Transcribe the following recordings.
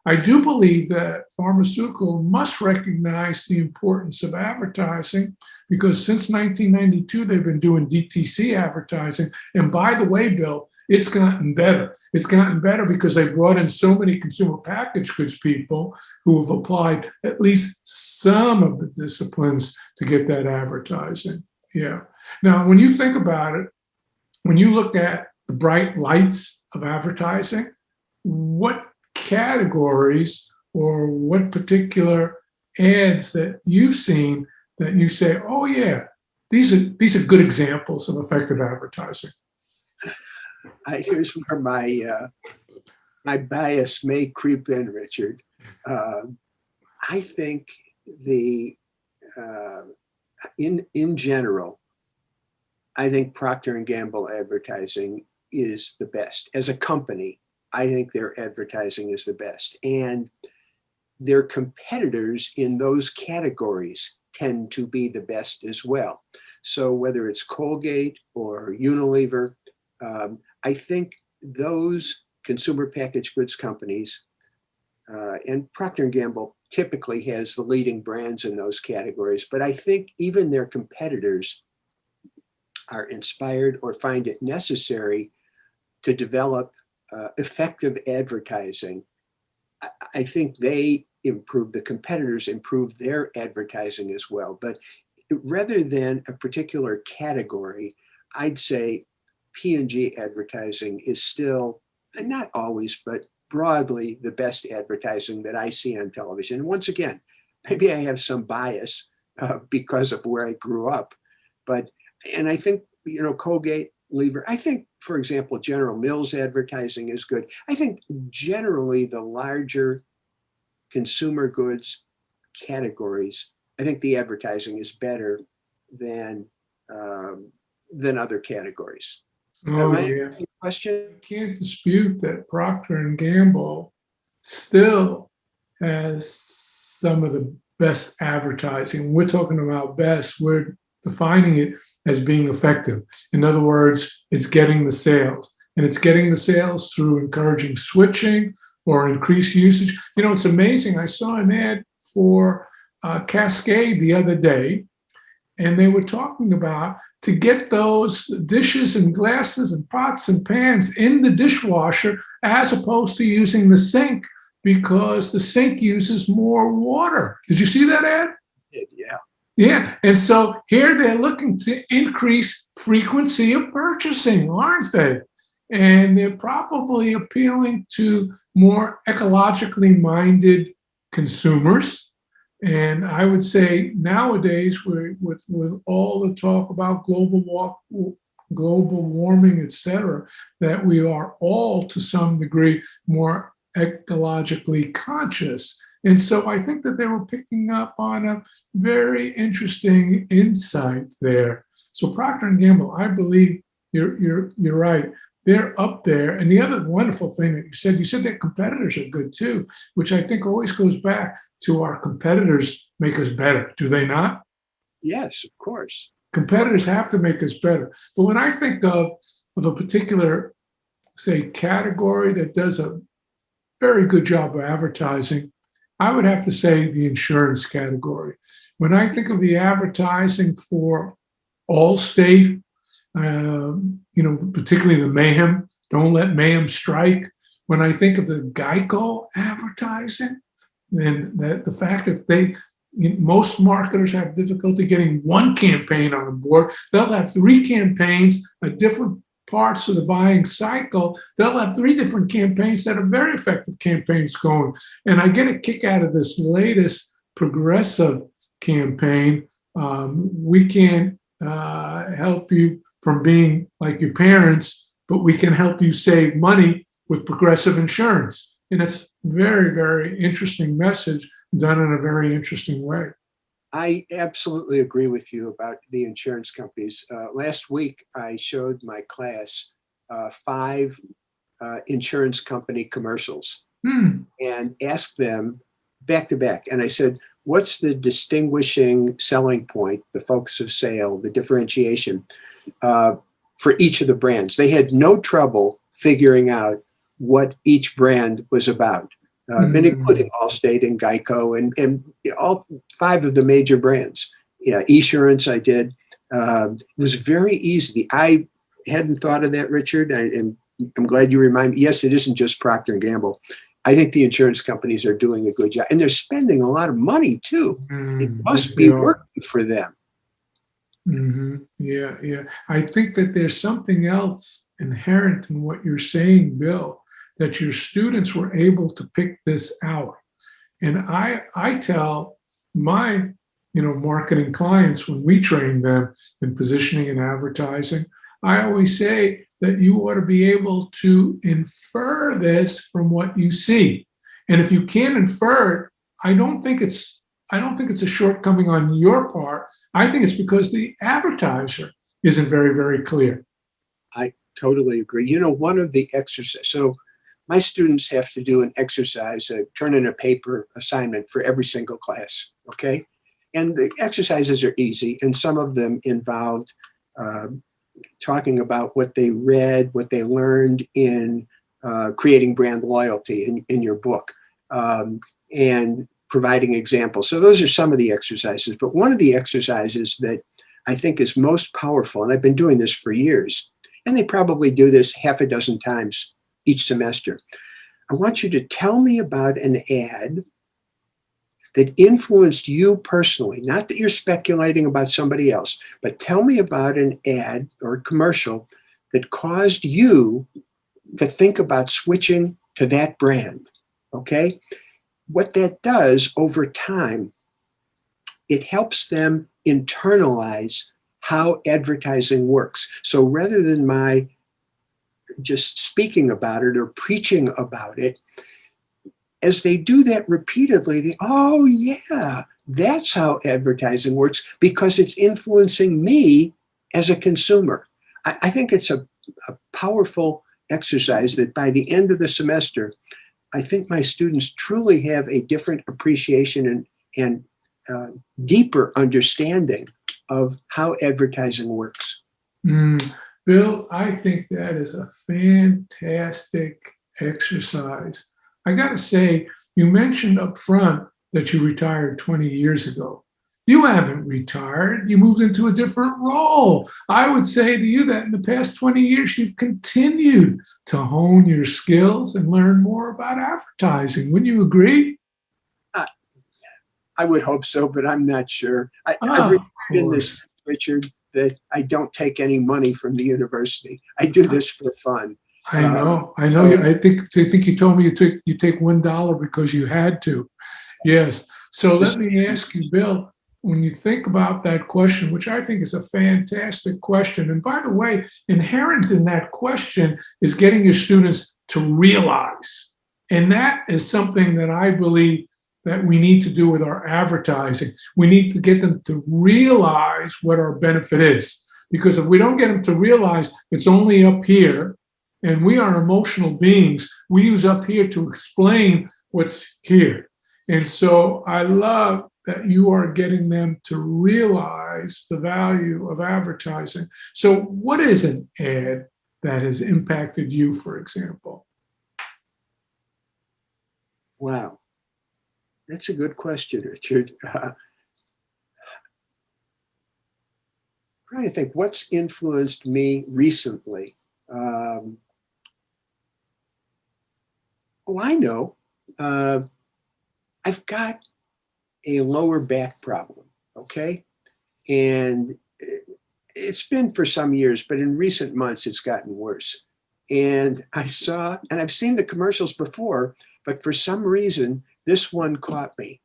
I do believe that pharmaceutical must recognize the importance of advertising, because since 1992, they've been doing DTC advertising. And by the way, Bill, it's gotten better. It's gotten better because they brought in so many consumer packaged goods people who have applied at least some of the disciplines to get that advertising. Yeah. Now, when you think about it, when you look at the bright lights of advertising, what categories or what particular ads that you've seen that you say, oh yeah, these are good examples of effective advertising? Here's where my bias may creep in, Richard. I think in general, I think Procter and Gamble advertising is the best. As a company, I think their advertising is the best. And their competitors in those categories tend to be the best as well. So whether it's Colgate or Unilever, I think those consumer packaged goods companies, and Procter & Gamble typically has the leading brands in those categories, but I think even their competitors are inspired or find it necessary to develop effective advertising. I think the competitors improve their advertising as well. But rather than a particular category, I'd say P&G advertising is still, and not always, but broadly the best advertising that I see on television. And once again, maybe I have some bias because of where I grew up, and I think, Colgate, Lever, I think, for example, General Mills advertising is good. I think generally the larger consumer goods categories, I think the advertising is better than other categories. Oh, yeah. Question? I can't dispute that Procter and Gamble still has some of the best advertising. We're talking about best. We're defining it as being effective. In other words, it's getting the sales. And it's getting the sales through encouraging switching or increased usage. It's amazing. I saw an ad for Cascade the other day, and they were talking about to get those dishes and glasses and pots and pans in the dishwasher as opposed to using the sink, because the sink uses more water. Did you see that ad? Yeah. Yeah. And so here they're looking to increase frequency of purchasing, aren't they? And they're probably appealing to more ecologically minded consumers. And I would say nowadays, with all the talk about global warming, et cetera, that we are all to some degree more ecologically conscious. And so I think that they were picking up on a very interesting insight there. So Procter and Gamble, I believe you're right. They're up there. And the other wonderful thing that you said that competitors are good too, which I think always goes back to our competitors make us better. Do they not? Yes, of course. Competitors have to make us better. But when I think of a particular, say, category that does a very good job of advertising, I would have to say the insurance category. When I think of the advertising for Allstate, particularly the Mayhem, don't let Mayhem strike. When I think of the Geico advertising, then the fact that most marketers have difficulty getting one campaign on board. They'll have 3 campaigns at different parts of the buying cycle. They'll have 3 different campaigns that are very effective campaigns going. And I get a kick out of this latest Progressive campaign. We can't help you from being like your parents, but we can help you save money with Progressive Insurance. And it's very, very interesting message done in a very interesting way. I absolutely agree with you about the insurance companies. Last week, I showed my class 5 insurance company commercials and asked them back to back. And I said, what's the distinguishing selling point, the focus of sale, the differentiation for each of the brands? They had no trouble figuring out what each brand was about. and including Mm, Allstate and Geico and all 5 of the major brands. Yeah, Esurance I did. It was very easy. I hadn't thought of that, Richard, and I'm glad you remind me. Yes, it isn't just Procter and Gamble. I think the insurance companies are doing a good job, and they're spending a lot of money too. It yes, must they be are. working for them. Yeah, yeah. I think that there's something else inherent in what you're saying, Bill, that your students were able to pick this out. And I tell my, marketing clients when we train them in positioning and advertising, I always say that you ought to be able to infer this from what you see. And if you can't infer it, I don't think it's I don't think it's a shortcoming on your part. I think it's because the advertiser isn't very, very clear. I totally agree. One of the exercises, so my students have to do an exercise, turn in a paper assignment for every single class. Okay. And the exercises are easy, and some of them involved uh, talking about what they read, what they learned in creating brand loyalty in your book, and providing examples. So those are some of the exercises. But one of the exercises that I think is most powerful, and I've been doing this for years, and they probably do this half a dozen times each semester. I want you to tell me about an ad that influenced you personally, not that you're speculating about somebody else, but tell me about an ad or a commercial that caused you to think about switching to that brand. Okay? What that does over time, it helps them internalize how advertising works. So rather than my just speaking about it or preaching about it, as they do that repeatedly, oh yeah, that's how advertising works because it's influencing me as a consumer. I think it's a powerful exercise that by the end of the semester, I think my students truly have a different appreciation and deeper understanding of how advertising works. Mm, Bill, I think that is a fantastic exercise. I got to say, you mentioned up front that you retired 20 years ago. You haven't retired. You moved into a different role. I would say to you that in the past 20 years, you've continued to hone your skills and learn more about advertising. Wouldn't you agree? Uh, I would hope so, but I'm not sure. I've Oh, of reported in this, course. Richard, that I don't take any money from the university. I do this for fun. I Um, know. I know so you. I think you told me you take $1 because you had to. Yes. So this, let me ask you, Bill, when you think about that question, which I think is a fantastic question, and by the way, inherent in that question is getting your students to realize. And that is something that I believe that we need to do with our advertising. We need to get them to realize what our benefit is. Because if we don't get them to realize it's only up here, and we are emotional beings, we use up here to explain what's here. And so I love that you are getting them to realize the value of advertising. So, what is an ad that has impacted you, for example? wow, that's a good question, Richard. Trying to think what's influenced me recently. Um, I know. Uh, I've got a lower back problem, okay? And it's been for some years, but in recent months, it's gotten worse. And I've seen the commercials before, but for some reason, this one caught me.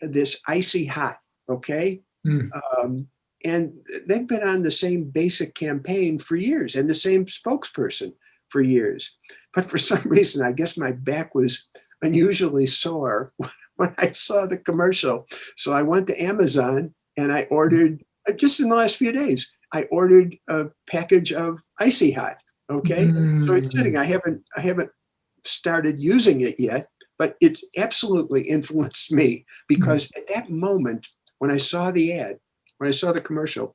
This icy hot, okay? Mm. Um, and they've been on the same basic campaign for years and the same spokesperson for years. But for some reason, I guess my back was unusually sore when I saw the commercial. So I went to Amazon and I ordered, just in the last few days, I ordered a package of icy hot. Okay. So it's sitting. Mm. I haven't started using it yet, but it's absolutely influenced me because at that moment, when I saw the ad, when I saw the commercial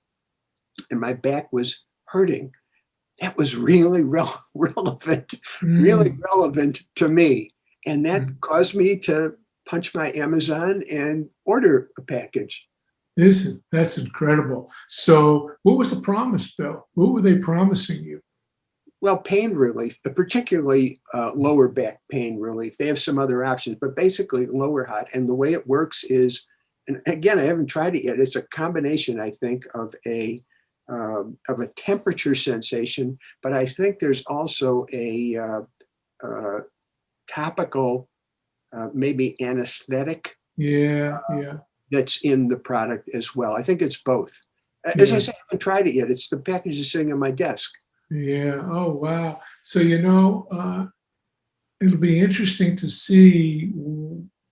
and my back was hurting, that was really relevant, really Mm. relevant to me. And that caused me to punch my Amazon and order a package. That's incredible. So what was the promise, Bill? What were they promising you? Well, pain relief, particularly lower back pain relief. They have some other options, but basically lower hot. And the way it works is, and again, I haven't tried it yet. It's a combination, I think, of a temperature sensation, but I think there's also a topical, maybe anesthetic. Yeah. That's in the product as well. I think it's both. As I say, I haven't tried it yet. It's the package is sitting on my desk. Yeah. Oh, wow. So, it'll be interesting to see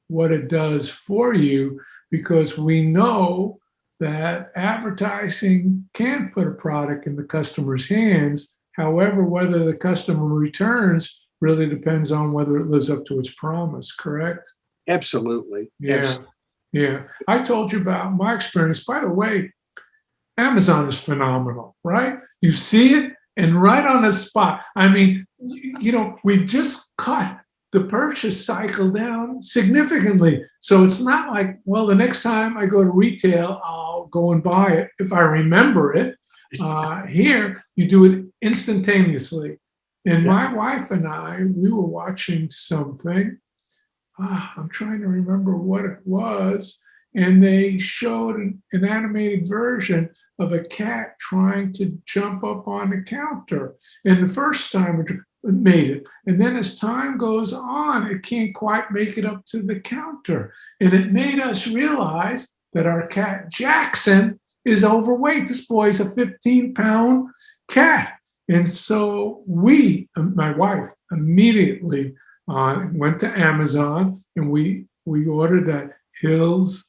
what it does for you, because we know that advertising can put a product in the customer's hands. However, whether the customer returns really depends on whether it lives up to its promise, correct? Absolutely. Yeah. Absolutely. Yeah. I told you about my experience. By the way, Amazon is phenomenal, right? You see it and right on the spot. I mean, we've just cut the purchase cycle down significantly. So it's not like, well, the next time I go to retail, I'll go and buy it if I remember it. Here, you do it instantaneously. And my wife and I, we were watching something. I'm trying to remember what it was. And they showed an animated version of a cat trying to jump up on the counter. And the first time it made it. And then as time goes on, it can't quite make it up to the counter. And it made us realize that our cat Jackson is overweight. This boy's a 15-pound cat. And so my wife, immediately went to Amazon and we ordered that Hills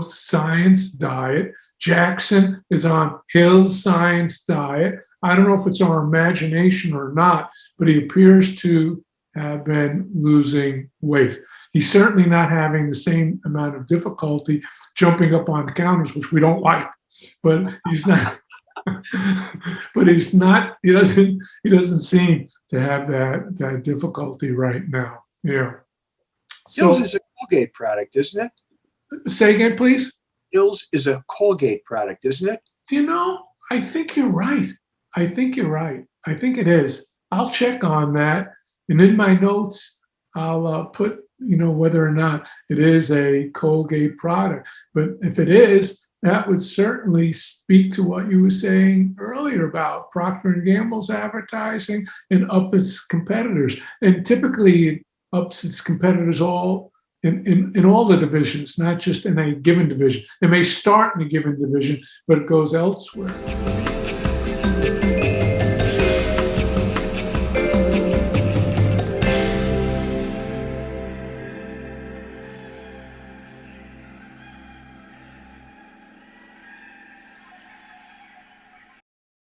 Science diet. Jackson is on Hill's Science diet. I don't know if it's our imagination or not, but he appears to have been losing weight. He's certainly not having the same amount of difficulty jumping up on counters, which we don't like, but he's not. But he's not. He doesn't seem to have that difficulty right now. Yeah. So, Hills is a Colgate product, isn't it? Say again, please. Hills is a Colgate product, isn't it? I think you're right. I think it is. I'll check on that. And in my notes, I'll put, whether or not it is a Colgate product. But if it is, that would certainly speak to what you were saying earlier about Procter & Gamble's advertising and up its competitors. And typically it ups its competitors all in all the divisions, not just in a given division. It may start in a given division, but it goes elsewhere.